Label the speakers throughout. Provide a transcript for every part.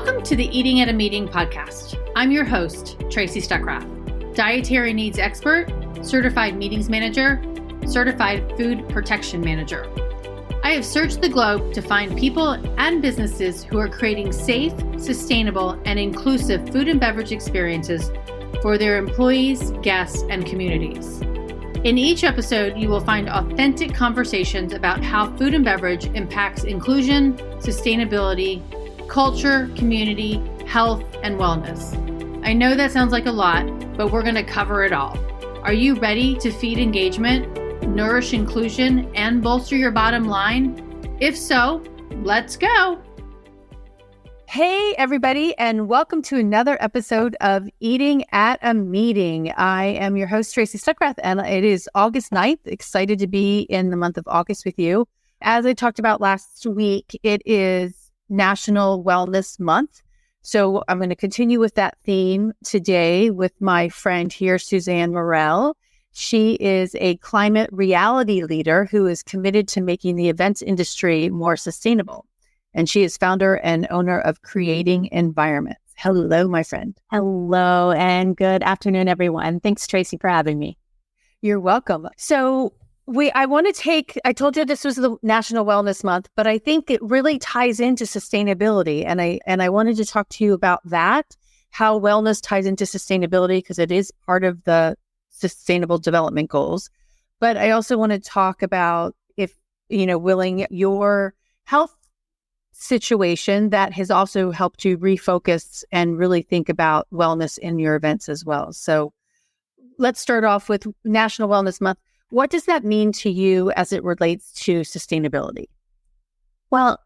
Speaker 1: Welcome to the Eating at a Meeting podcast. I'm your host, Tracy Stuckrath, dietary needs expert, certified meetings manager, certified food protection manager. I have searched the globe to find people and businesses who are creating safe, sustainable, and inclusive food and beverage experiences for their employees, guests, and communities. In each episode, you will find authentic conversations about how food and beverage impacts inclusion, sustainability, culture, community, health, and wellness. I know that sounds like a lot, but we're going to cover it all. Are you ready to feed engagement, nourish inclusion, and bolster your bottom line? If so, let's go.
Speaker 2: Hey, everybody, and welcome to another episode of Eating at a Meeting. I am your host, Tracy Stuckrath, and it is August 9th. Excited to be in the month of August with you. As I talked about last week, it is National Wellness Month. So I'm going to continue with that theme today with my friend here, Suzanne Morel. She is a climate reality leader who is committed to making the events industry more sustainable. And she is founder and owner of Creating Environments. Hello, my friend.
Speaker 3: Hello, and good afternoon, everyone. Thanks, Tracy, for having me.
Speaker 2: You're welcome. So I told you this was the National Wellness Month, but I think it really ties into sustainability. And I wanted to talk to you about that, how wellness ties into sustainability, because it is part of the Sustainable Development Goals. But I also want to talk about your health situation that has also helped you refocus and really think about wellness in your events as well. So let's start off with National Wellness Month. What does that mean to you as it relates to sustainability?
Speaker 3: Well,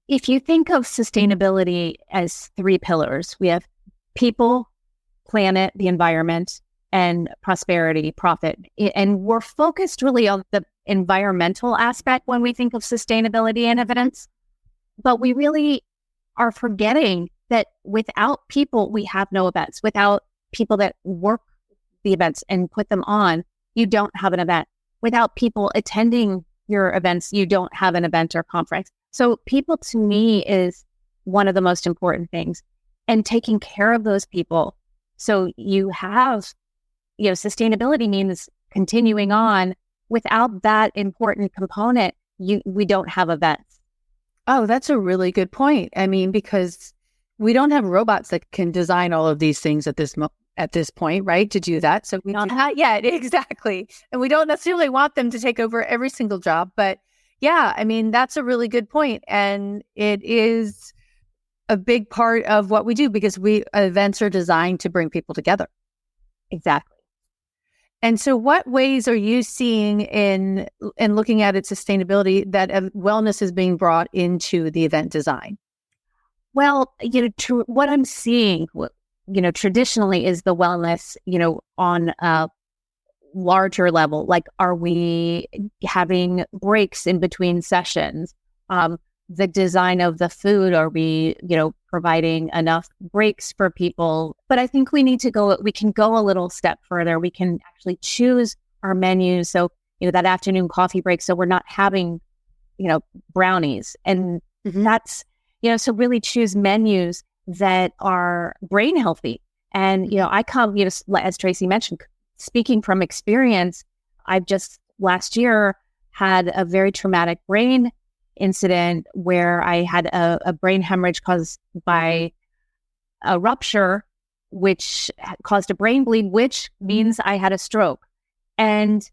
Speaker 3: if you think of sustainability as three pillars, we have people, planet, the environment, and prosperity, profit. And we're focused really on the environmental aspect when we think of sustainability and events. But we really are forgetting that without people, we have no events. Without people that work the events and put them on, you don't have an event. Without people attending your events, you don't have an event or conference. So people, to me, is one of the most important things, and taking care of those people. So you have, sustainability means continuing on. Without that important component, we don't have events.
Speaker 2: Oh, that's a really good point. I mean, because we don't have robots that can design all of these things at this point, right? To do that. So we don't have yet. Exactly. And we don't necessarily want them to take over every single job. But yeah, I mean, that's a really good point. And it is a big part of what we do because events are designed to bring people together.
Speaker 3: Exactly.
Speaker 2: And so what ways are you seeing in looking at its sustainability that wellness is being brought into the event design?
Speaker 3: Well, what I'm seeing, traditionally is the wellness, on a larger level. Like, are we having breaks in between sessions? The design of the food, are we, providing enough breaks for people? But I think we can go a little step further. We can actually choose our menus. So, that afternoon coffee break, so we're not having, brownies. And that's, so really choose menus that are brain healthy. And, I come, as Tracy mentioned, speaking from experience, I've just last year had a very traumatic brain incident where I had a brain hemorrhage caused by a rupture, which caused a brain bleed, which means I had a stroke. And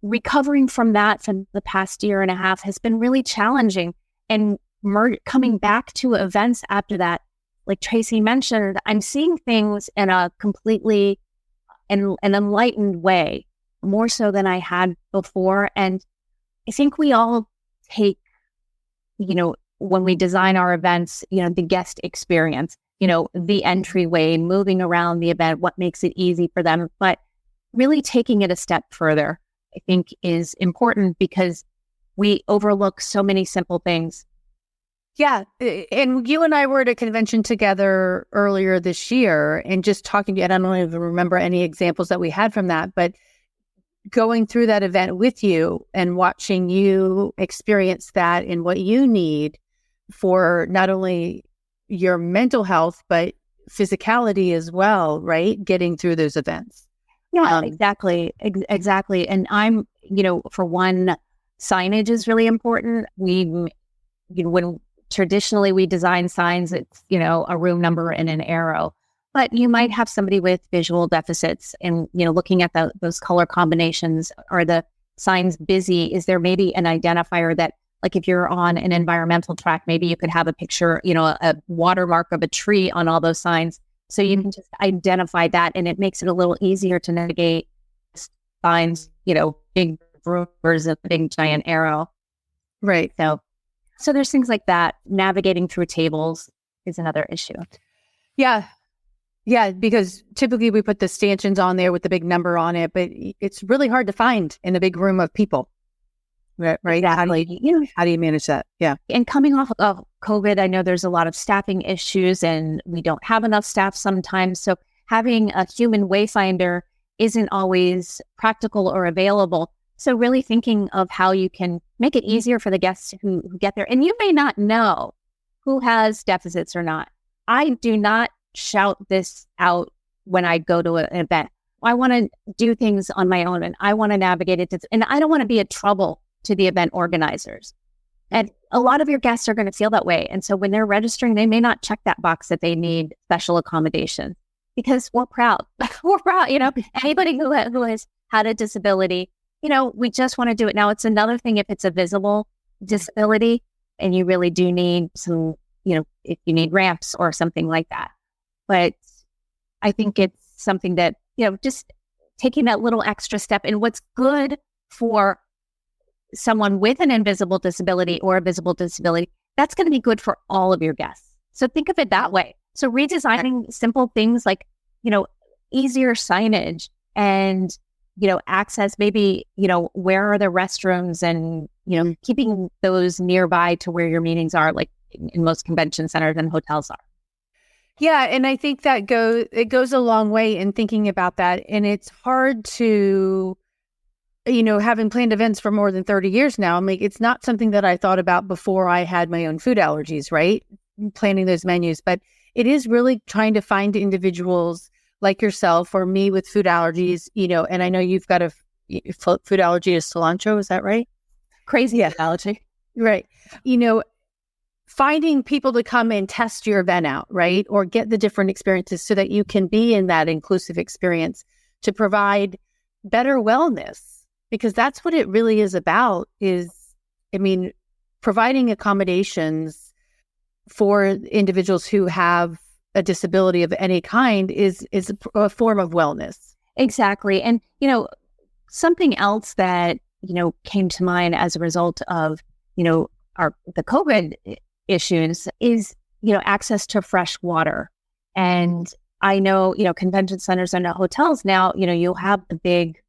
Speaker 3: recovering from that for the past year and a half has been really challenging. And coming back to events after that, like Tracy mentioned, I'm seeing things in a completely an enlightened way, more so than I had before. And I think we all take, when we design our events, the guest experience, the entryway, moving around the event, what makes it easy for them. But really taking it a step further, I think, is important because we overlook so many simple things.
Speaker 2: Yeah. And you and I were at a convention together earlier this year and just talking to you, and I don't even remember any examples that we had from that, but going through that event with you and watching you experience that and what you need for not only your mental health, but physicality as well, right? Getting through those events.
Speaker 3: Yeah, exactly. Exactly. And I'm, for one, signage is really important. When traditionally we design signs, it's, a room number and an arrow, but you might have somebody with visual deficits and, looking at those color combinations. Are the signs busy? Is there maybe an identifier that, like if you're on an environmental track, maybe you could have a picture, a watermark of a tree on all those signs. So you can just identify that, and it makes it a little easier to navigate signs, big versus a big giant arrow.
Speaker 2: Right.
Speaker 3: So there's things like that. Navigating through tables is another issue.
Speaker 2: Yeah. Yeah, because typically we put the stanchions on there with the big number on it, but it's really hard to find in a big room of people. Right.
Speaker 3: Exactly.
Speaker 2: How do you manage that? Yeah.
Speaker 3: And coming off of COVID, I know there's a lot of staffing issues and we don't have enough staff sometimes. So having a human wayfinder isn't always practical or available. So really thinking of how you can make it easier for the guests who get there. And you may not know who has deficits or not. I do not shout this out when I go to an event. I want to do things on my own and I want to navigate it. And I don't want to be a trouble to the event organizers. And a lot of your guests are going to feel that way. And so when they're registering, they may not check that box that they need special accommodation because we're proud. We're proud, anybody who has had a disability, we just want to do it. Now, it's another thing if it's a visible disability and you really do need some, if you need ramps or something like that. But I think it's something that, just taking that little extra step. And what's good for someone with an invisible disability or a visible disability, that's going to be good for all of your guests. So think of it that way. So redesigning simple things like, easier signage and, access, maybe, where are the restrooms and, keeping those nearby to where your meetings are, like in most convention centers and hotels are.
Speaker 2: Yeah. And I think that it goes a long way in thinking about that. And it's hard to, having planned events for more than 30 years now, I'm like, it's not something that I thought about before I had my own food allergies, right? Planning those menus. But it is really trying to find individuals like yourself or me with food allergies, and I know you've got a food allergy to cilantro. Is that right?
Speaker 3: Crazy allergy.
Speaker 2: Right. Finding people to come and test your event out, right? Or get the different experiences so that you can be in that inclusive experience to provide better wellness. Because that's what it really is about providing accommodations for individuals who have a disability of any kind is a form of wellness.
Speaker 3: Exactly. And, something else that, came to mind as a result of, the COVID issues is, access to fresh water. And I know, convention centers and hotels now, you'll have the big,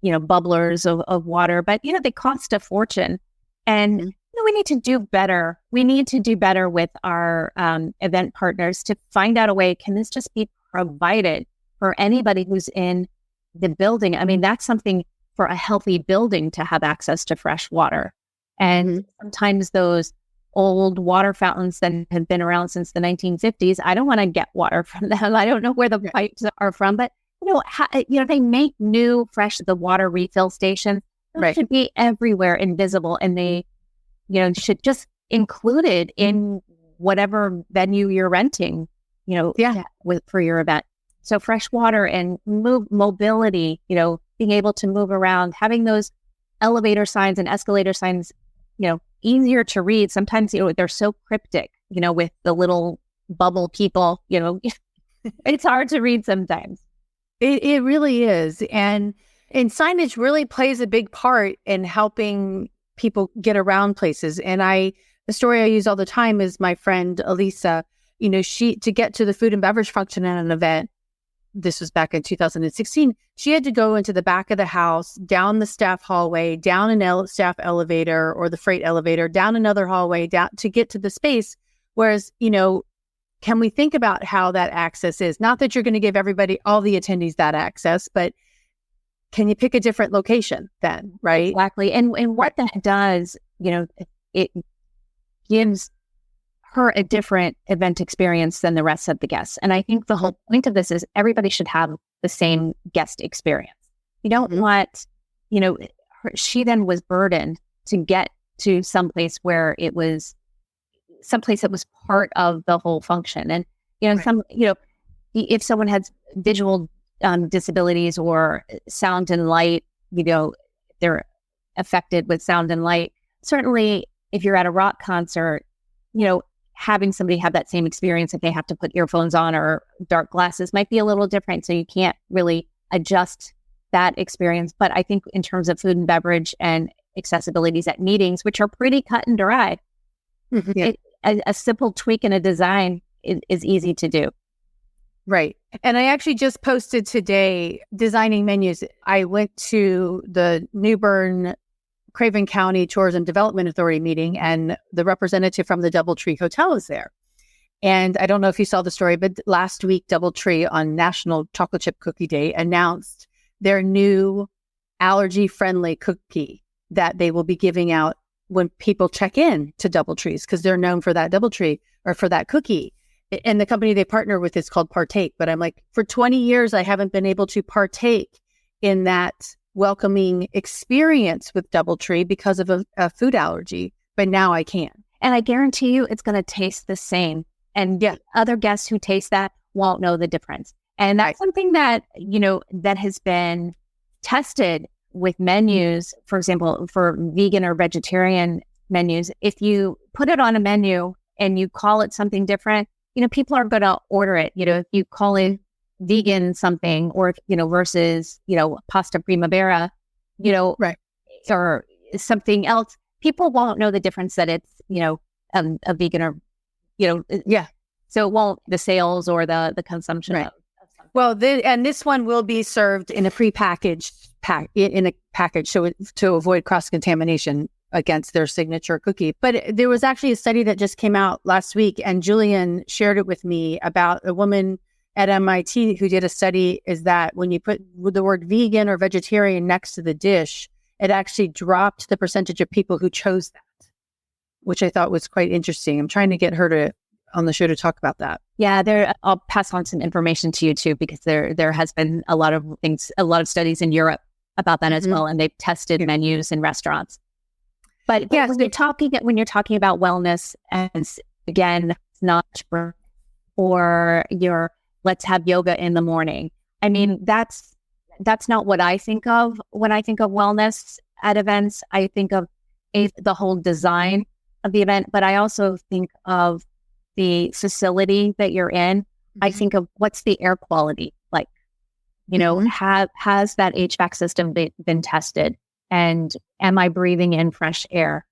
Speaker 3: bubblers of water, but, they cost a fortune. And we need to do better. We need to do better with our event partners to find out a way, can this just be provided for anybody who's in the building? I mean, that's something for a healthy building to have access to fresh water. And sometimes those old water fountains that have been around since the 1950s, I don't want to get water from them. I don't know where the pipes are from, but they make new the water refill stations. Those should be everywhere and visible, and they should just include it in whatever venue you're renting, for your event. So fresh water and mobility, being able to move around, having those elevator signs and escalator signs, easier to read. Sometimes, they're so cryptic, with the little bubble people, it's hard to read sometimes.
Speaker 2: It really is. And signage really plays a big part in helping people get around places. And the story I use all the time is my friend Elisa, she, to get to the food and beverage function at an event, this was back in 2016, she had to go into the back of the house, down the staff hallway, down an staff elevator or the freight elevator, down another hallway, down to get to the space. Whereas, can we think about how that access is? Not that you're going to give all the attendees that access, but can you pick a different location then, right?
Speaker 3: Exactly. And what that does, it gives her a different event experience than the rest of the guests. And I think the whole point of this is everybody should have the same guest experience. You don't want, she then was burdened to get to someplace where it was someplace that was part of the whole function. And, if someone has visual disabilities or sound and light, they're affected with sound and light. Certainly, if you're at a rock concert, having somebody have that same experience if they have to put earphones on or dark glasses might be a little different. So you can't really adjust that experience. But I think in terms of food and beverage and accessibilities at meetings, which are pretty cut and dry, a simple tweak in a design is easy to do.
Speaker 2: Right. And I actually just posted today designing menus. I went to the New Bern Craven County Tourism Development Authority meeting, and the representative from the DoubleTree Hotel is there. And I don't know if you saw the story, but last week, DoubleTree on National Chocolate Chip Cookie Day announced their new allergy-friendly cookie that they will be giving out when people check in to DoubleTrees, because they're known for that DoubleTree or for that cookie. And the company they partner with is called Partake. But I'm like, for 20 years, I haven't been able to partake in that welcoming experience with DoubleTree because of a food allergy. But now I can.
Speaker 3: And I guarantee you it's going to taste the same. And other guests who taste that won't know the difference. And that's something that, that has been tested with menus. For example, for vegan or vegetarian menus, if you put it on a menu and you call it something different, people are going to order it. If you call it vegan something, or, versus, pasta primavera, or something else, people won't know the difference that it's, a vegan or, so it won't, the sales or the consumption of something.
Speaker 2: Well, and this one will be served in a prepackaged in a package to avoid cross-contamination against their signature cookie. But there was actually a study that just came out last week, and Julian shared it with me, about a woman at MIT who did a study, is that when you put the word vegan or vegetarian next to the dish, it actually dropped the percentage of people who chose that, which I thought was quite interesting. I'm trying to get her on the show to talk about that.
Speaker 3: Yeah, I'll pass on some information to you too, because there has been a lot of studies in Europe about that as well, and they've tested menus in restaurants. But when you're talking about wellness, and again, it's not or let's have yoga in the morning. I mean, that's not what I think of when I think of wellness at events. I think of the whole design of the event, but I also think of the facility that you're in. I think of what's the air quality like. Has that HVAC system been tested? And am I breathing in fresh air,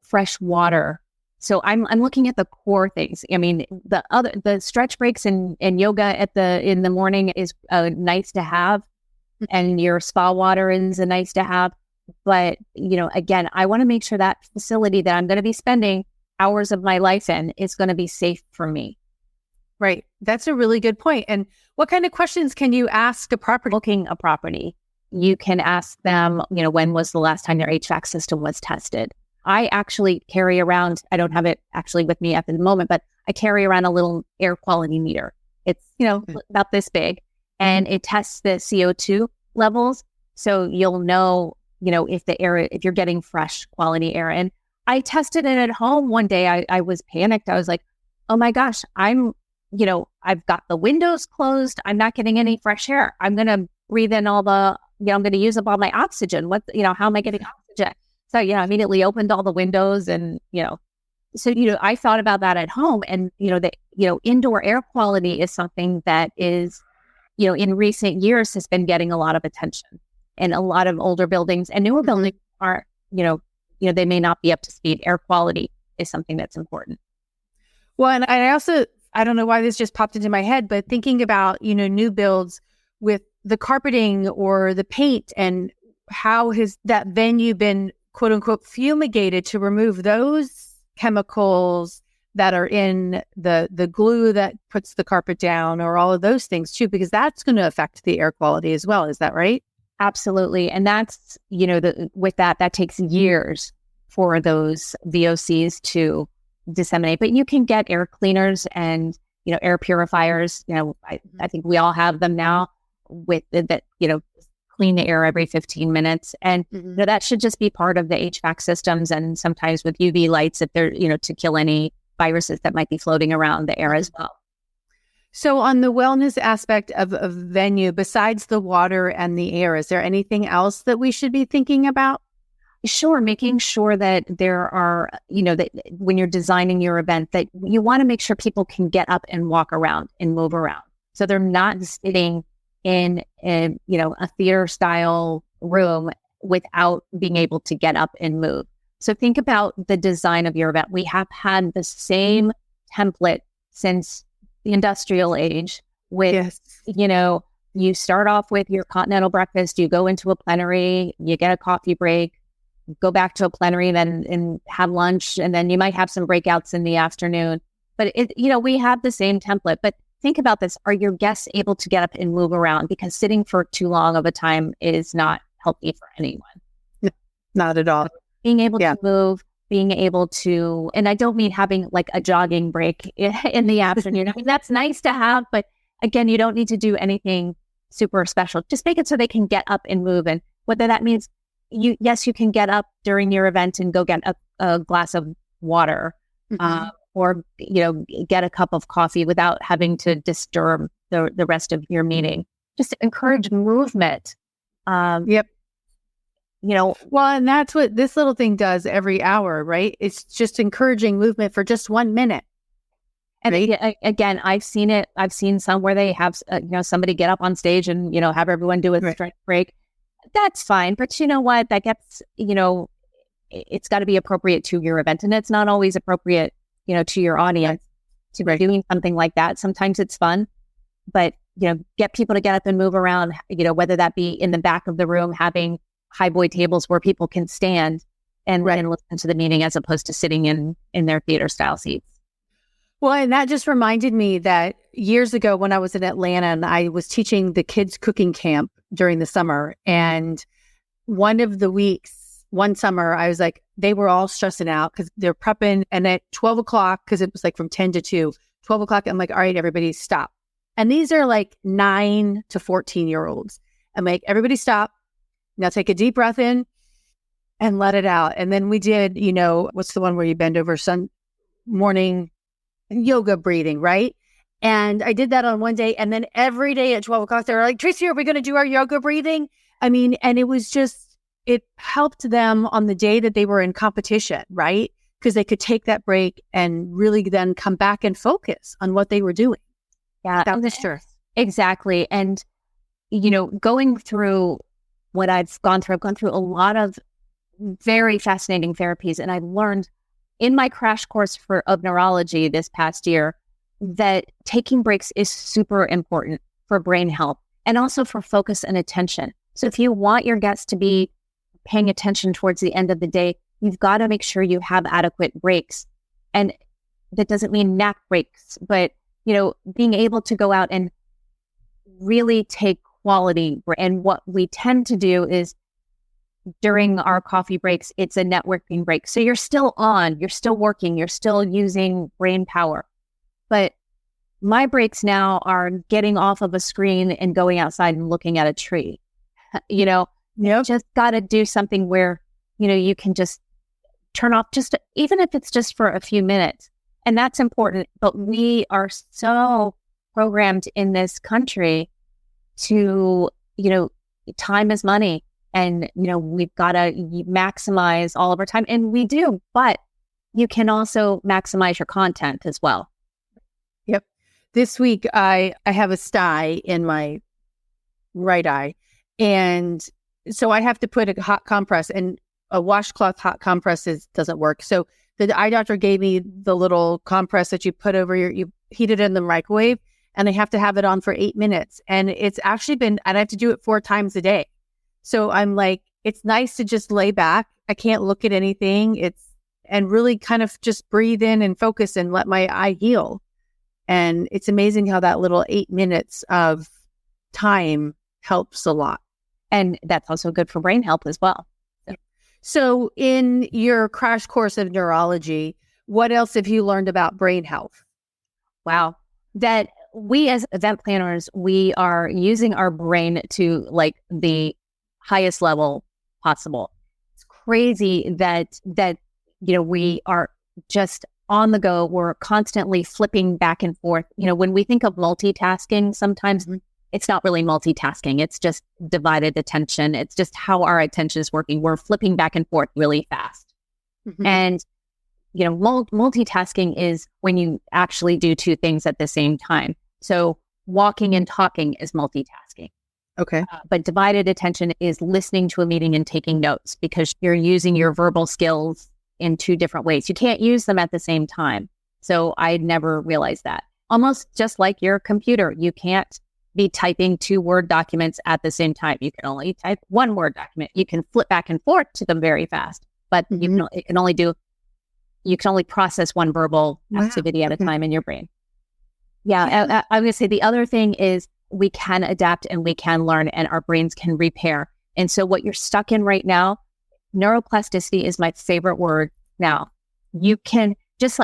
Speaker 3: fresh water? So I'm looking at the core things. I mean, the stretch breaks and yoga in the morning is nice to have, and your spa water is a nice to have. But again, I want to make sure that facility that I'm going to be spending hours of my life in is going to be safe for me.
Speaker 2: Right. That's a really good point. And what kind of questions can you ask a property?
Speaker 3: Looking a property, you can ask them, when was the last time their HVAC system was tested? I actually carry around, I don't have it actually with me at the moment, but I carry around a little air quality meter. It's, about this big, and it tests the CO2 levels. So you'll know, if you're getting fresh quality air. And I tested it at home one day. I was panicked. I was like, oh my gosh, I've got the windows closed. I'm not getting any fresh air. I'm going to breathe in all the, I'm going to use up all my oxygen. How am I getting oxygen? So, I immediately opened all the windows and, so, I thought about that at home, and, indoor air quality is something that is, in recent years has been getting a lot of attention, and a lot of older buildings and newer buildings are, they may not be up to speed. Air quality is something that's important.
Speaker 2: Well, and I don't know why this just popped into my head, but thinking about, new builds with the carpeting or the paint, and how has that venue been, quote unquote, fumigated to remove those chemicals that are in the glue that puts the carpet down, or all of those things too, because that's going to affect the air quality as well. Is that right?
Speaker 3: Absolutely. And that's, with that takes years for those VOCs to, disseminate. But you can get air cleaners and, air purifiers. I think we all have them now with that, clean the air every 15 minutes. And that should just be part of the HVAC systems, and sometimes with UV lights if they're, to kill any viruses that might be floating around the air as well.
Speaker 2: So on the wellness aspect of venue, besides the water and the air, is there anything else that we should be thinking about?
Speaker 3: Sure. Making sure that there are, that when you're designing your event, that you want to make sure people can get up and walk around and move around. So they're not sitting in a theater style room without being able to get up and move. So think about the design of your event. We have had the same template since the industrial age with, you start off with your continental breakfast, you go into a plenary, you get a coffee break, go back to a plenary, then and have lunch, and then you might have some breakouts in the afternoon. But we have the same template. But think about this: are your guests able to get up and move around? Because sitting for too long of a time is not healthy for anyone.
Speaker 2: Not at all.
Speaker 3: Being able to move, being able to, and I don't mean having like a jogging break in the afternoon. I mean, that's nice to have, but again, you don't need to do anything super special. Just make it so they can get up and move. And whether that means you can get up during your event and go get a glass of water, or, get a cup of coffee without having to disturb the rest of your meeting. Just encourage movement.
Speaker 2: Well, and that's what this little thing does every hour, right? It's just encouraging movement for just 1 minute.
Speaker 3: And again, I've seen it. I've seen some where they have, somebody get up on stage and, have everyone do a strength break. That's fine. But you know what? That gets, it's got to be appropriate to your event. And it's not always appropriate, to your audience to be doing something like that. Sometimes it's fun, but, get people to get up and move around, whether that be in the back of the room, having high boy tables where people can stand and listen to the meeting as opposed to sitting in their theater style seats.
Speaker 2: Well, and that just reminded me that years ago when I was in Atlanta and I was teaching the kids cooking camp during the summer, and one summer I was like, they were all stressing out because they're prepping, and at 12 o'clock, because it was like from 10 to 2, 12 o'clock, I'm like, all right, everybody stop. And these are like 9 to 14-year-olds. I'm like, everybody stop. Now take a deep breath in and let it out. And then we did, what's the one where you bend over, morning yoga breathing, right? And I did that on one day. And then every day at 12 o'clock, they were like, Tracy, are we going to do our yoga breathing? I mean, and it was just, it helped them on the day that they were in competition, right? Because they could take that break and really then come back and focus on what they were doing.
Speaker 3: Yeah.
Speaker 2: That was stress.
Speaker 3: Exactly. And, going through what I've gone through a lot of very fascinating therapies. And I've learned in my crash course of neurology this past year that taking breaks is super important for brain health and also for focus and attention. So if you want your guests to be paying attention towards the end of the day, you've got to make sure you have adequate breaks. And that doesn't mean nap breaks, but, being able to go out and really take quality. And what we tend to do is during our coffee breaks, it's a networking break. So you're still on, you're still working, you're still using brain power. But my breaks now are getting off of a screen and going outside and looking at a tree. Just got to do something where, you can just turn off, even if it's just for a few minutes. And that's important. But we are so programmed in this country to, time is money. And, we've got to maximize all of our time. And we do, but you can also maximize your content as well.
Speaker 2: Yep. This week, I have a sty in my right eye. And so I have to put a hot compress, and a washcloth hot compress doesn't work. So the eye doctor gave me the little compress that you put over you heat it in the microwave, and I have to have it on for 8 minutes. And it's actually and I have to do it 4 times a day. So I'm like, it's nice to just lay back. I can't look at anything. And really kind of just breathe in and focus and let my eye heal. And it's amazing how that little 8 minutes of time helps a lot.
Speaker 3: And that's also good for brain health as well.
Speaker 2: So in your crash course of neurology, What else have you learned about brain health?
Speaker 3: Wow. That we as event planners, we are using our brain to like the highest level possible. It's crazy that we are just on the go. We're constantly flipping back and forth. When we think of multitasking, sometimes it's not really multitasking. It's just divided attention. It's just how our attention is working. We're flipping back and forth really fast. And multitasking is when you actually do two things at the same time. So walking and talking is multitasking.
Speaker 2: Okay.
Speaker 3: But divided attention is listening to a meeting and taking notes, because you're using your verbal skills in two different ways. You can't use them at the same time. So I never realized that. Almost just like your computer, you can't be typing 2 Word documents at the same time. You can only type 1 Word document. You can flip back and forth to them very fast, but you can only process one verbal activity at a time in your brain. Yeah. I'm going to say the other thing is we can adapt and we can learn, and our brains can repair. And so what you're stuck in right now, neuroplasticity is my favorite word now. You can just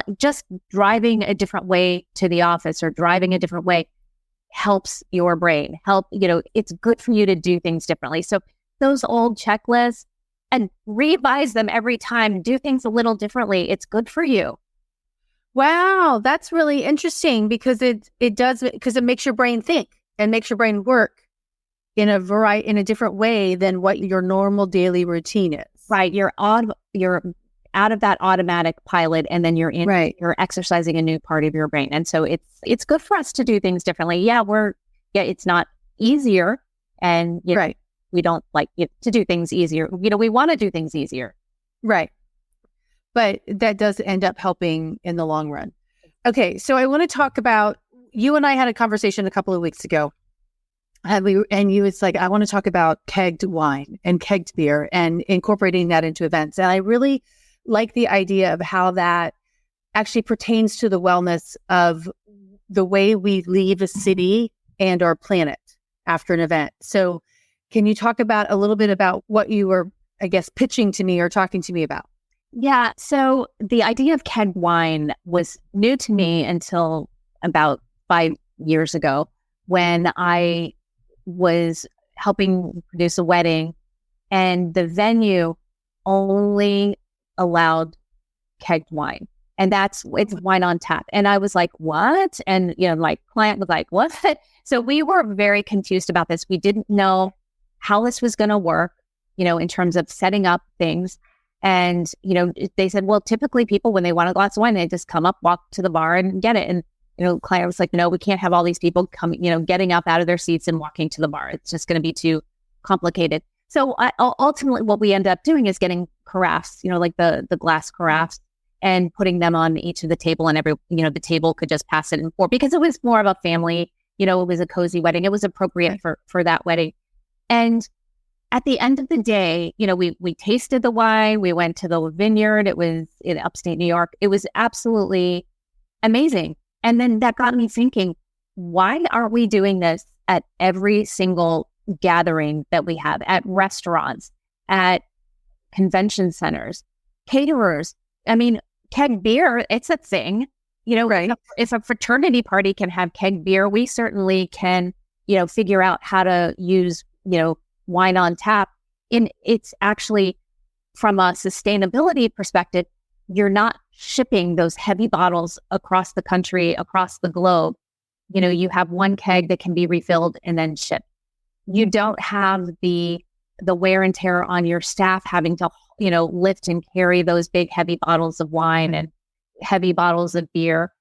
Speaker 3: driving a different way to the office or driving a different way helps your brain. It's good for you to do things differently. So those old checklists, and revise them every time, do things a little differently. It's good for you.
Speaker 2: Wow, that's really interesting, because it makes your brain think and makes your brain work in a different way than what your normal daily routine is.
Speaker 3: Right. You're out of that automatic pilot, and then you're exercising a new part of your brain. And so it's good for us to do things differently. Yeah, it's not easier, and we don't like to do things easier. We want to do things easier.
Speaker 2: Right. But that does end up helping in the long run. Okay. So I want to talk about, you and I had a conversation a couple of weeks ago, and it's like, I want to talk about kegged wine and kegged beer and incorporating that into events. And I really like the idea of how that actually pertains to the wellness of the way we leave a city and our planet after an event. So can you talk about a little bit about what you were, I guess, pitching to me or talking to me about?
Speaker 3: Yeah. So the idea of kegged wine was new to me until about 5 years ago, when I was helping produce a wedding, and the venue only allowed kegged wine. And it's wine on tap. And I was like, what? And, my client was like, what? So we were very confused about this. We didn't know how this was going to work, in terms of setting up things. And, they said, well, typically people, when they want a glass of wine, they just come up, walk to the bar and get it. And, client was like, no, we can't have all these people coming, getting up out of their seats and walking to the bar. It's just going to be too complicated. So ultimately what we end up doing is getting carafes, like the glass carafes, and putting them on each of the table, and the table could just pass it and pour, because it was more of a family, it was a cozy wedding. It was appropriate for that wedding. And at the end of the day, we tasted the wine. We went to the vineyard. It was in upstate New York. It was absolutely amazing. And then that got me thinking, why are we doing this at every single gathering that we have, at restaurants, at convention centers, caterers? I mean, keg beer, it's a thing. If a fraternity party can have keg beer, we certainly can, figure out how to use, wine on tap. And it's actually, from a sustainability perspective, you're not shipping those heavy bottles across the country, across the globe. You have one keg that can be refilled and then shipped. You don't have the wear and tear on your staff having to, lift and carry those big heavy bottles of wine and heavy bottles of beer.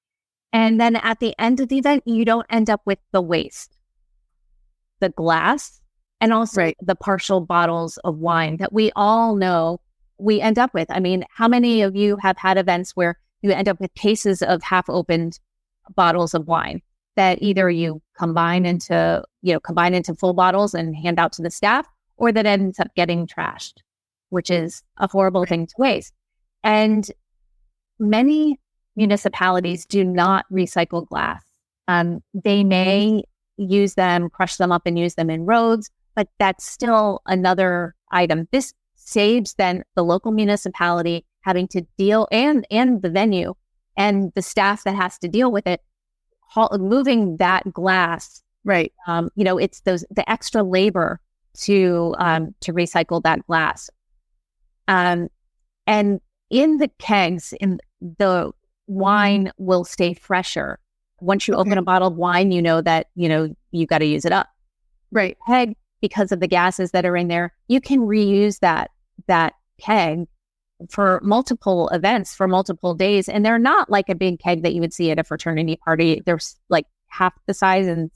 Speaker 3: And then at the end of the event, you don't end up with the waste, the glass, and also the partial bottles of wine that we all know we end up with. I mean, how many of you have had events where you end up with cases of half-opened bottles of wine that either you combine into full bottles and hand out to the staff, or that ends up getting trashed, which is a horrible thing to waste. And many municipalities do not recycle glass. They may use them, crush them up and use them in roads, but that's still another item. This saves then the local municipality having to deal and the venue and the staff that has to deal with it, moving that glass.
Speaker 2: Right.
Speaker 3: It's the extra labor to recycle that glass. And in the kegs, the wine will stay fresher. Once you open a bottle of wine, you know that, you got to use it up.
Speaker 2: Right.
Speaker 3: Keg, because of the gases that are in there, you can reuse that keg for multiple events, for multiple days. And they're not like a big keg that you would see at a fraternity party. They're like half the size and,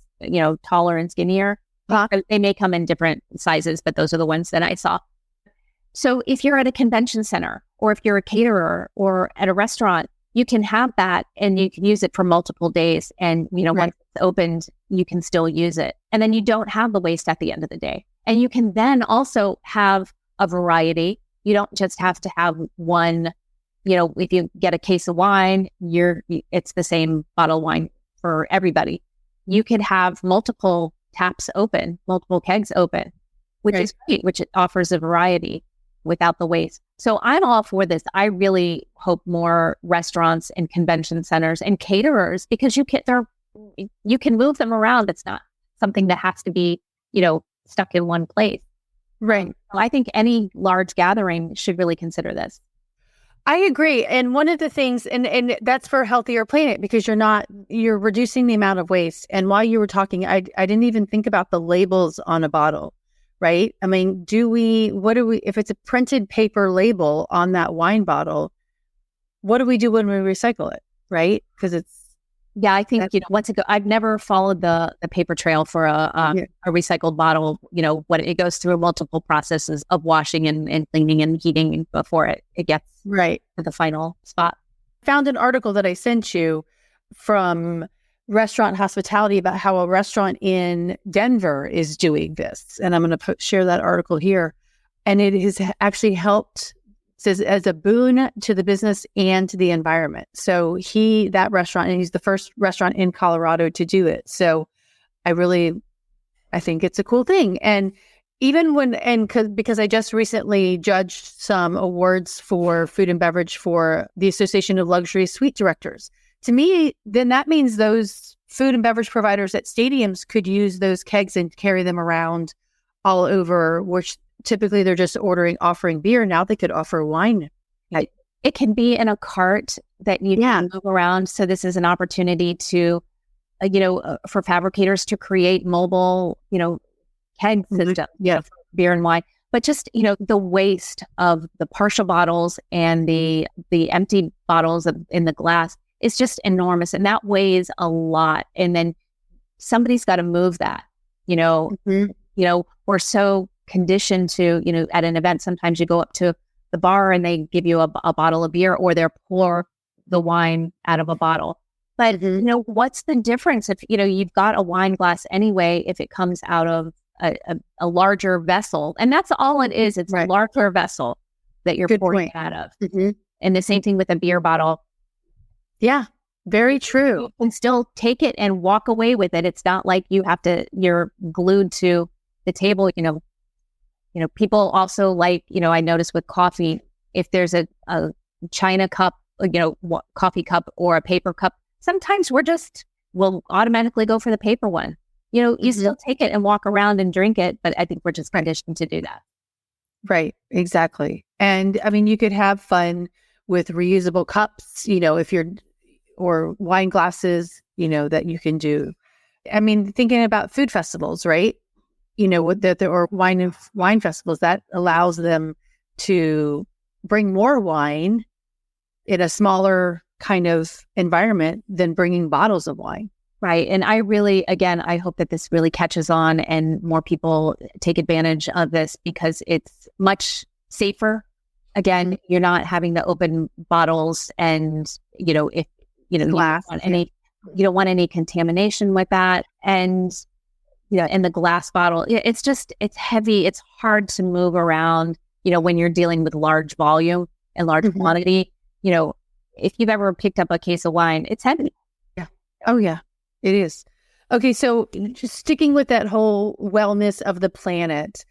Speaker 3: taller and skinnier. They may come in different sizes, but those are the ones that I saw. So if you're at a convention center, or if you're a caterer or at a restaurant, you can have that and you can use it for multiple days. And, once it's opened, you can still use it. And then you don't have the waste at the end of the day. And you can then also have a variety. You don't just have to have one, if you get a case of wine, it's the same bottle of wine for everybody. You could have multiple taps open, multiple kegs open, which is great, which it offers a variety without the waste. So I'm all for this. I really hope more restaurants and convention centers and caterers, because you can move them around. It's not something that has to be, stuck in one place.
Speaker 2: Right.
Speaker 3: So I think any large gathering should really consider this.
Speaker 2: I agree. And one of the things, and that's for a healthier planet, because you're reducing the amount of waste. And while you were talking, I didn't even think about the labels on a bottle, right? I mean, if it's a printed paper label on that wine bottle, what do we do when we recycle it, right? Because
Speaker 3: I think, I've never followed the paper trail for a recycled bottle, when it goes through multiple processes of washing and cleaning and heating before it gets to the final spot.
Speaker 2: Found an article that I sent you from Restaurant Hospitality about how a restaurant in Denver is doing this. And I'm going to share that article here. And it has actually helped, says, as a boon to the business and to the environment. So that restaurant, and he's the first restaurant in Colorado to do it. So I think it's a cool thing. And even because I just recently judged some awards for food and beverage for the Association of Luxury Suite Directors. To me, then that means those food and beverage providers at stadiums could use those kegs and carry them around all over, which typically they're just offering beer. Now they could offer wine.
Speaker 3: It can be in a cart that you can move around. So this is an opportunity to, for fabricators to create mobile, keg systems for beer and wine. But just, the waste of the partial bottles and the empty bottles in the glass is just enormous. And that weighs a lot. And then somebody's got to move that, we're so conditioned to, at an event, sometimes you go up to the bar and they give you a bottle of beer, or they'll pour the wine out of a bottle. But, what's the difference if, you've got a wine glass anyway, if it comes out of a larger vessel? And that's all it is. It's a larger vessel that you're pouring out of. Mm-hmm. And the same thing with a beer bottle.
Speaker 2: Yeah, very true.
Speaker 3: You can still take it and walk away with it. It's not like you're glued to the table. People also like, I notice with coffee, if there's a China cup, coffee cup or a paper cup, sometimes we'll automatically go for the paper one. You still take it and walk around and drink it, but I think we're just conditioned to do that.
Speaker 2: Right, exactly. And I mean, you could have fun with reusable cups, or wine glasses, that you can do. I mean, thinking about food festivals, right? Or wine festivals, that allows them to bring more wine in a smaller kind of environment than bringing bottles of wine.
Speaker 3: Right. And I hope that this really catches on and more people take advantage of this, because it's much safer. Again, you're not having to open bottles and, if,
Speaker 2: glass,
Speaker 3: you don't want any contamination with that. And, in the glass bottle, it's heavy. It's hard to move around, when you're dealing with large volume and large quantity. If you've ever picked up a case of wine, it's heavy.
Speaker 2: Yeah. Oh, yeah, it is. Okay. So just sticking with that whole wellness of the planet,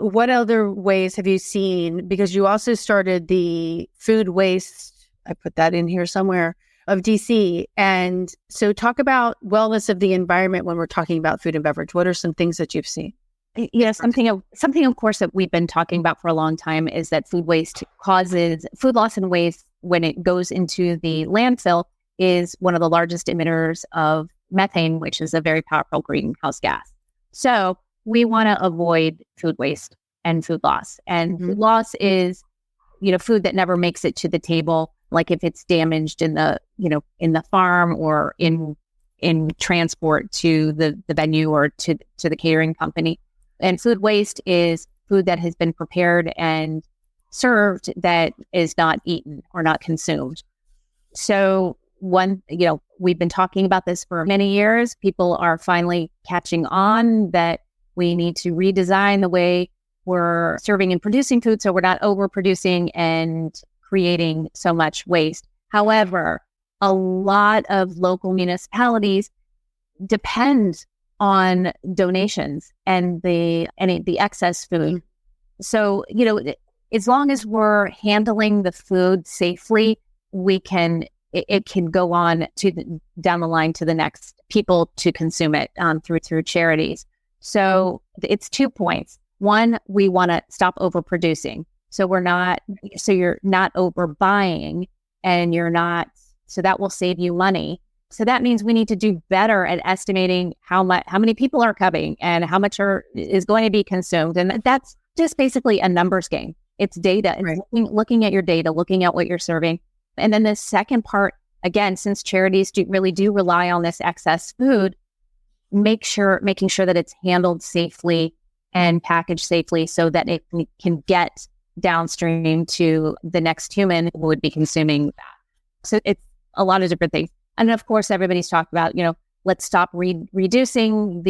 Speaker 2: what other ways have you seen? Because you also started the food waste, I put that in here somewhere, of DC. And so talk about wellness of the environment when we're talking about food and beverage. What are some things that you've seen?
Speaker 3: Yeah, something of course that we've been talking about for a long time is that food waste causes food loss and waste when it goes into the landfill is one of the largest emitters of methane, which is a very powerful greenhouse gas. So we want to avoid food waste and food loss. And food loss is, food that never makes it to the table, like if it's damaged in the, in the farm or in transport to the venue or to the catering company. And food waste is food that has been prepared and served that is not eaten or not consumed. So we've been talking about this for many years. People are finally catching on that we need to redesign the way we're serving and producing food so we're not overproducing and creating so much waste. However, a lot of local municipalities depend on donations and the excess food. So, as long as we're handling the food safely, it can go on down the line to the next people to consume it through charities. So it's 2 points. One, we want to stop overproducing. So you're not overbuying so that will save you money. So that means we need to do better at estimating how many people are coming and how much is going to be consumed. And that's just basically a numbers game. It's data. It's looking at your data, looking at what you're serving. And then the second part, again, since charities really do rely on this excess food, making sure that it's handled safely and packaged safely so that it can get downstream to the next human who would be consuming that. So it's a lot of different things. And of course, everybody's talked about, let's stop reducing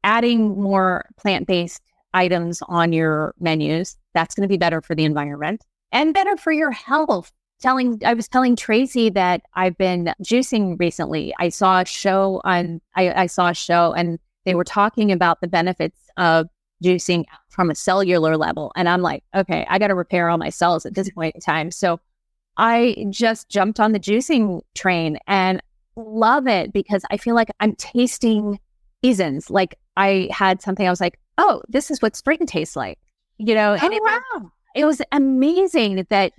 Speaker 3: adding more plant-based items on your menus. That's going to be better for the environment and better for your health. I was telling Tracy that I've been juicing recently. I saw a show and they were talking about the benefits of juicing from a cellular level. And I'm like, okay, I got to repair all my cells at this point in time. So I just jumped on the juicing train and love it because I feel like I'm tasting seasons. Like I had something, I was like, oh, this is what spring tastes like, and it was amazing that,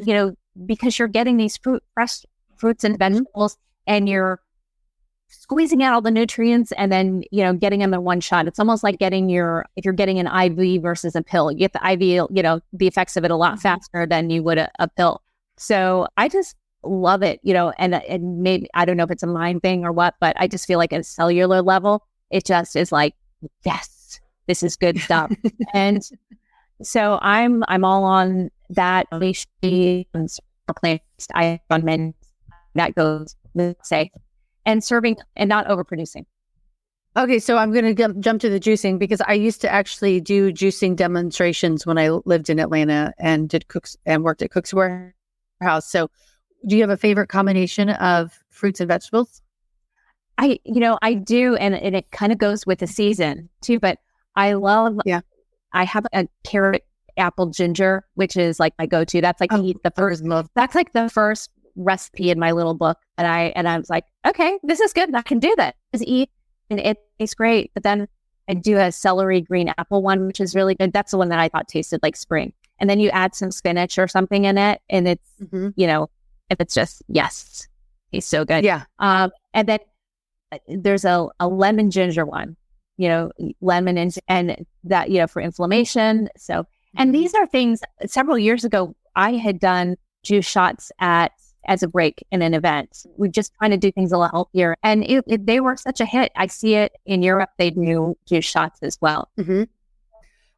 Speaker 3: because you're getting these fresh fruits and vegetables and you're squeezing out all the nutrients and then, getting them in one shot. It's almost like if you're getting an IV versus a pill, you get the IV, the effects of it a lot faster than you would a pill. So I just love it, and maybe, I don't know if it's a mind thing or what, but I just feel like at a cellular level, it just is like, yes, this is good stuff. And so I'm all on that. I on men that goes, let's say, and serving and not overproducing.
Speaker 2: Okay, so I'm going to jump to the juicing because I used to actually do juicing demonstrations when I lived in Atlanta and worked at Cook's Warehouse. So do you have a favorite combination of fruits and vegetables?
Speaker 3: I do. And it kind of goes with the season too, but I love, I have a carrot, apple, ginger, which is like my go-to. That's like that's like the first recipe in my little book. And I was like, okay, this is good. I can do that. Just eat and it tastes great. But then I do a celery green apple one, which is really good. That's the one that I thought tasted like spring. And then you add some spinach or something in it. And it's, if it's just, yes, it's so good.
Speaker 2: Yeah.
Speaker 3: And then there's a lemon ginger one, lemon and that, for inflammation. So, and these are things several years ago, I had done juice shots as a break in an event. We're just trying to do things a little healthier. And they were such a hit. I see it in Europe. They do juice shots as well.
Speaker 2: Mm-hmm.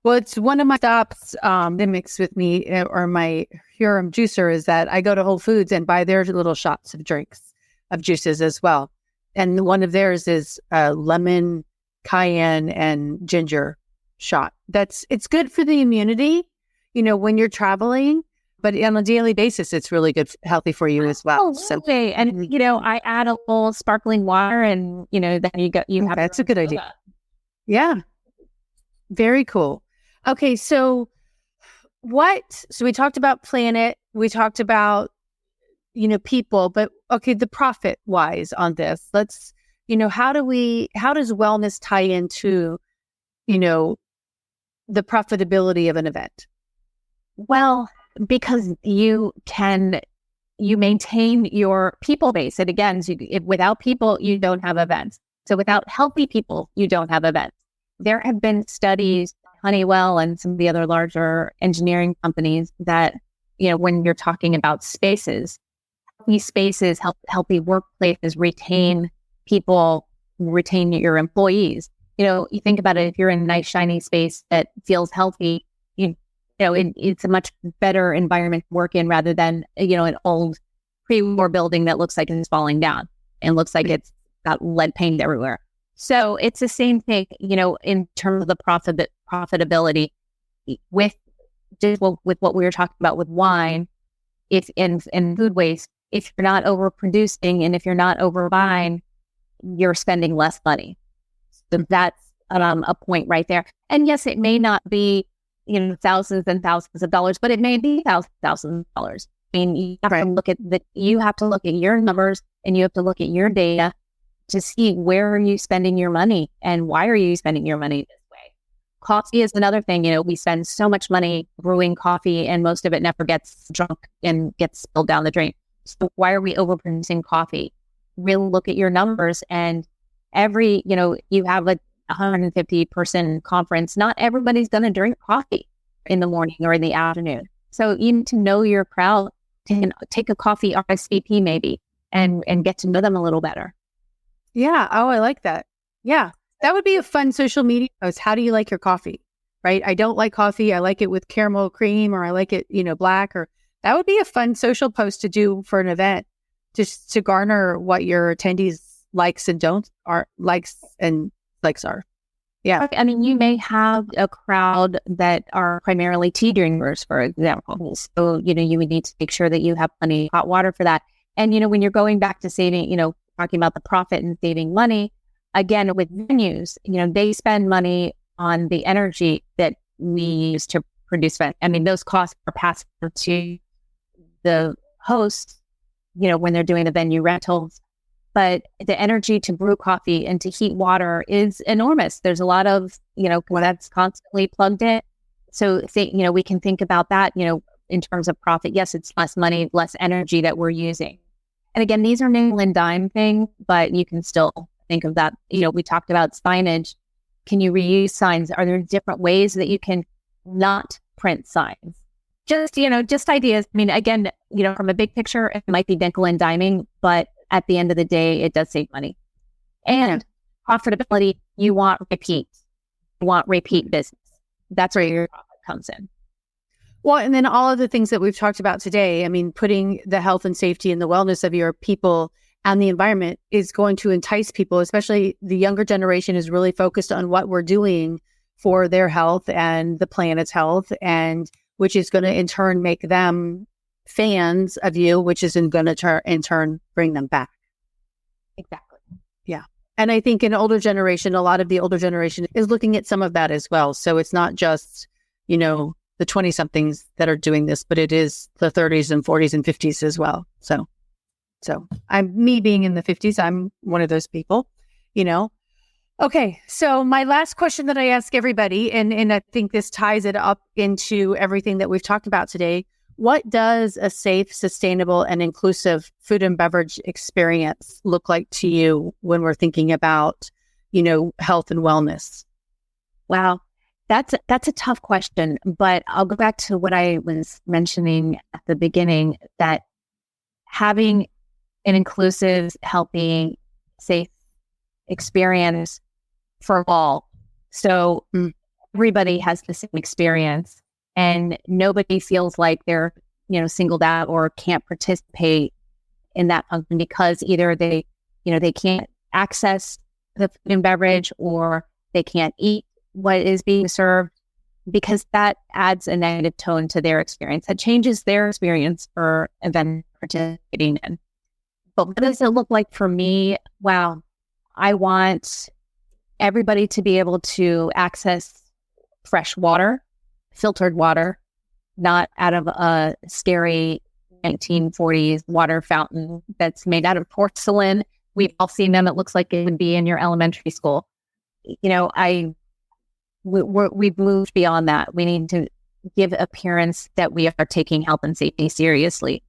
Speaker 2: Well, it's one of my stops that mix with me or my Huron juicer is that I go to Whole Foods and buy their little shots of drinks, of juices as well. And one of theirs is lemon, cayenne, and ginger shot. It's good for the immunity, when you're traveling, but on a daily basis, it's really good, healthy for you as well.
Speaker 3: Absolutely. So, and, I add a little sparkling water and, then you have.
Speaker 2: That's a good idea. Yeah. Very cool. Okay, so we talked about planet, we talked about, people, but okay, the profit wise on this, let's, how does wellness tie into, you know, the profitability of an event?
Speaker 3: Well, because you maintain your people base. And again, without people, you don't have events. So without healthy people, you don't have events. There have been studies, Honeywell and some of the other larger engineering companies that, when you're talking about spaces, healthy workplaces retain people, retain your employees. You think about it, if you're in a nice, shiny space that feels healthy, it's a much better environment to work in rather than, an old pre-war building that looks like it's falling down and looks like it's got lead paint everywhere. So it's the same thing, in terms of the profitability with what we were talking about with wine, if in food waste, if you're not overproducing and if you're not overbuying, you're spending less money. So that's a point right there. And yes, it may not be, thousands and thousands of dollars, but it may be thousands of dollars. I mean, you have to look at your numbers and you have to look at your data to see where are you spending your money and why are you spending your money this way. Coffee is another thing. We spend so much money brewing coffee and most of it never gets drunk and gets spilled down the drain. So why are we overproducing coffee? Really look at your numbers, and you have a 150 person conference. Not everybody's going to drink coffee in the morning or in the afternoon. So you need to know your crowd, take a coffee RSVP maybe and get to know them a little better.
Speaker 2: Yeah. Oh, I like that. Yeah. That would be a fun social media post. How do you like your coffee? Right? I don't like coffee. I like it with caramel cream, or I like it, black, or that would be a fun social post to do for an event, just to garner what your attendees likes and likes are. Yeah.
Speaker 3: I mean, you may have a crowd that are primarily tea drinkers, for example. So, you would need to make sure that you have plenty of hot water for that. And, when you're going back to saving, talking about the profit and saving money, again, with venues, they spend money on the energy that we use to produce events. I mean, those costs are passed to the host, when they're doing the venue rentals. But the energy to brew coffee and to heat water is enormous. There's a lot of, that's constantly plugged in. So, we can think about that, in terms of profit. Yes, it's less money, less energy that we're using. And again, these are nickel and dime things, but you can still think of that. We talked about signage. Can you reuse signs? Are there different ways that you can not print signs? Just ideas. I mean, again, from a big picture, it might be nickel and diming, but at the end of the day, it does save money. And profitability, you want repeat business. That's where your profit comes in.
Speaker 2: Well, and then all of the things that we've talked about today, I mean, putting the health and safety and the wellness of your people and the environment is going to entice people, especially the younger generation is really focused on what we're doing for their health and the planet's health, and which is going to in turn make them fans of you, which is going to in turn bring them back.
Speaker 3: Exactly.
Speaker 2: Yeah. And I think a lot of the older generation is looking at some of that as well. So it's not just, the 20 somethings that are doing this, but it is the 30s and 40s and 50s as well. So me being in the 50s, I'm one of those people, Okay. So my last question that I ask everybody, and I think this ties it up into everything that we've talked about today. What does a safe, sustainable, and inclusive food and beverage experience look like to you when we're thinking about, health and wellness?
Speaker 3: Wow. That's a tough question, but I'll go back to what I was mentioning at the beginning, that having an inclusive, healthy, safe experience for all. So everybody has the same experience and nobody feels like they're, singled out or can't participate in that function because either they can't access the food and beverage or they can't eat what is being served, because that adds a negative tone to their experience. That changes their experience for event participating in. But what does it look like for me? Wow. I want everybody to be able to access fresh water. filtered water, not out of a scary 1940s water fountain that's made out of porcelain. We've all seen them. It looks like it would be in your elementary school. We've moved beyond that. We need to give appearance that we are taking health and safety seriously.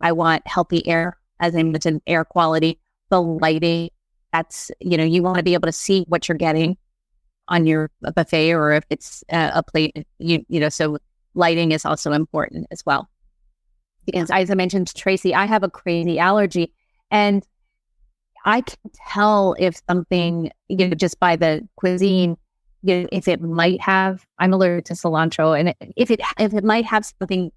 Speaker 3: I want healthy air, as I mentioned, air quality, the lighting. That's, you want to be able to see what you're getting on your buffet, or if it's a plate, so lighting is also important as well. Because as I mentioned to Tracy, I have a crazy allergy, and I can tell if something, just by the cuisine, if it might have, I'm allergic to cilantro, and if it might have something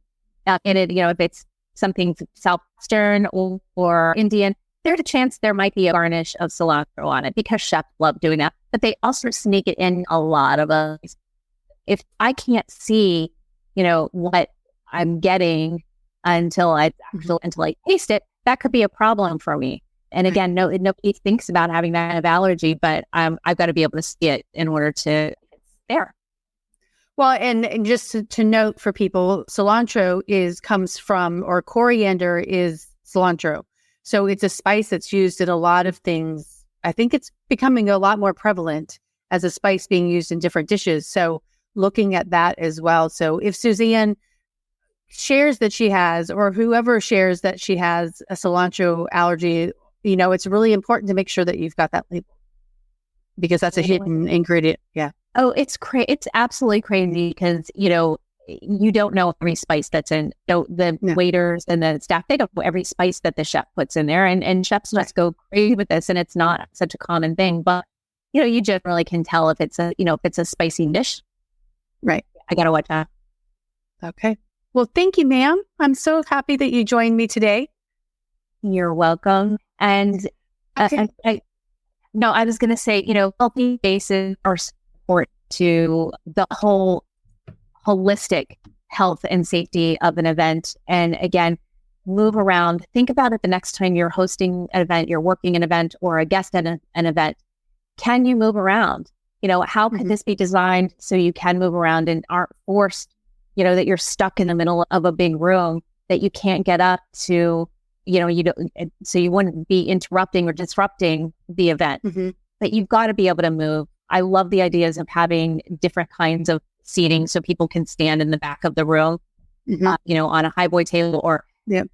Speaker 3: in it, if it's something Southwestern or Indian, there's a chance there might be a garnish of cilantro on it, because chefs love doing that. But they also sneak it in a lot of us. If I can't see, what I'm getting until I taste it, that could be a problem for me. And again, nobody thinks about having that kind of allergy, but I've got to be able to see it in order to, it's there.
Speaker 2: Well, and just to note for people, cilantro comes from, or coriander is cilantro. So it's a spice that's used in a lot of things. I think it's becoming a lot more prevalent as a spice being used in different dishes. So looking at that as well. So if Suzanne shares that she has, or whoever shares that she has a cilantro allergy, it's really important to make sure that you've got that label, because that's a hidden ingredient. Yeah.
Speaker 3: Oh, it's it's absolutely crazy, because, you don't know every spice that's in. The waiters and the staff, they don't know every spice that the chef puts in there, and chefs just go crazy with this, and it's not such a common thing. But you generally can tell if it's a spicy dish.
Speaker 2: Right.
Speaker 3: I gotta watch that.
Speaker 2: Okay. Well, thank you, ma'am. I'm so happy that you joined me today.
Speaker 3: You're welcome. And
Speaker 2: okay.
Speaker 3: I was gonna say, healthy bases are support to the whole holistic health and safety of an event. And again, move around. Think about it the next time you're hosting an event, you're working an event, or a guest at an event. Can you move around? How could this be designed so you can move around and aren't forced, that you're stuck in the middle of a big room, that you can't get up to, so you wouldn't be interrupting or disrupting the event. But you've got to be able to move. I love the ideas of having different kinds of seating so people can stand in the back of the room, on a highboy table, or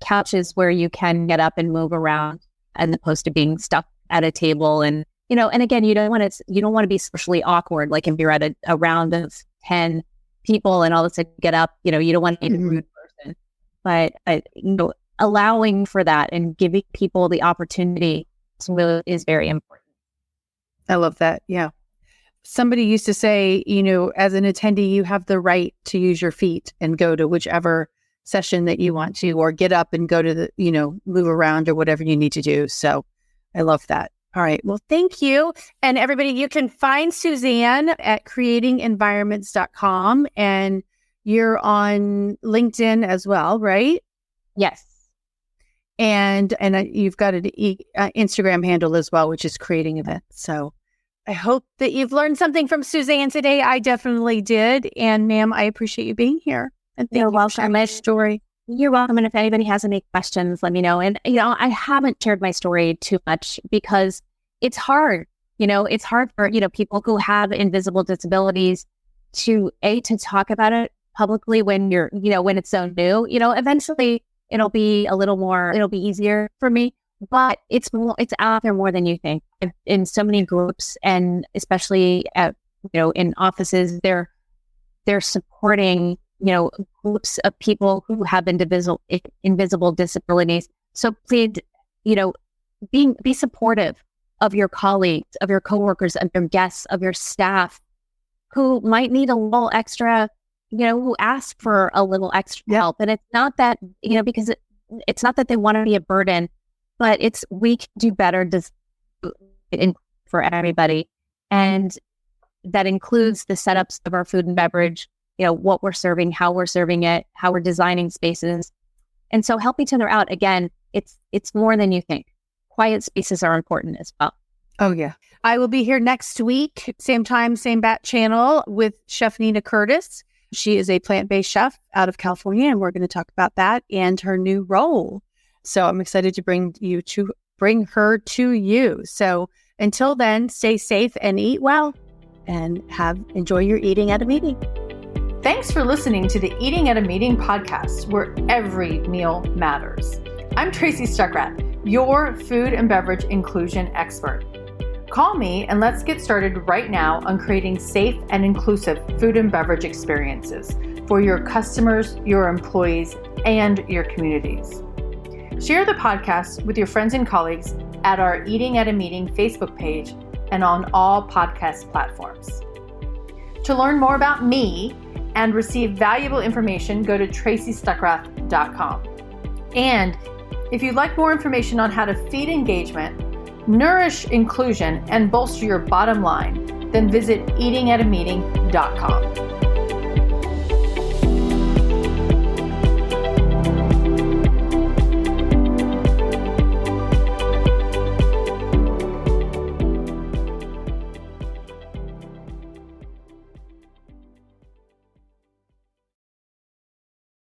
Speaker 3: couches where you can get up and move around, as opposed to being stuck at a table. And and again, you don't want to be socially awkward. Like if you're at a round of 10 people and all of a sudden get up, you don't want to be a rude person. But allowing for that and giving people the opportunity to move is very important.
Speaker 2: I love that. Yeah. Somebody used to say, as an attendee, you have the right to use your feet and go to whichever session that you want to, or get up and go to the, move around or whatever you need to do. So I love that. All right. Well, thank you. And everybody, you can find Suzanne at creatingenvironments.com, and you're on LinkedIn as well, right?
Speaker 3: Yes.
Speaker 2: And you've got an Instagram handle as well, which is Creating Events. So I hope that you've learned something from Suzanne today. I definitely did. And ma'am, I appreciate you being here. And thank you for sharing my story.
Speaker 3: You're welcome. And if anybody has any questions, let me know. And, I haven't shared my story too much because it's hard. It's hard for, people who have invisible disabilities to talk about it publicly when you're, when it's so new. Eventually it'll be easier for me. But it's out there more than you think. In so many groups, and especially at in offices, they're supporting groups of people who have invisible disabilities. So please, be supportive of your colleagues, of your coworkers, of your guests, of your staff, who might need a little extra, who ask for a little extra help. And it's not that because it's not that they want to be a burden. But we can do better for everybody. And that includes the setups of our food and beverage, what we're serving, how we're serving it, how we're designing spaces. And so help each other out. Again, it's more than you think. Quiet spaces are important as well.
Speaker 2: Oh, yeah. I will be here next week, same time, same bat channel, with Chef Nina Curtis. She is a plant-based chef out of California, and we're going to talk about that and her new role. So I'm excited to bring her to you. So until then, stay safe and eat well, and enjoy your eating at a meeting.
Speaker 1: Thanks for listening to the Eating at a Meeting podcast, where every meal matters. I'm Tracy Stuckrath, your food and beverage inclusion expert. Call me and let's get started right now on creating safe and inclusive food and beverage experiences for your customers, your employees, and your communities. Share the podcast with your friends and colleagues at our Eating at a Meeting Facebook page and on all podcast platforms. To learn more about me and receive valuable information, go to tracystuckrath.com. And if you'd like more information on how to feed engagement, nourish inclusion, and bolster your bottom line, then visit eatingatameeting.com.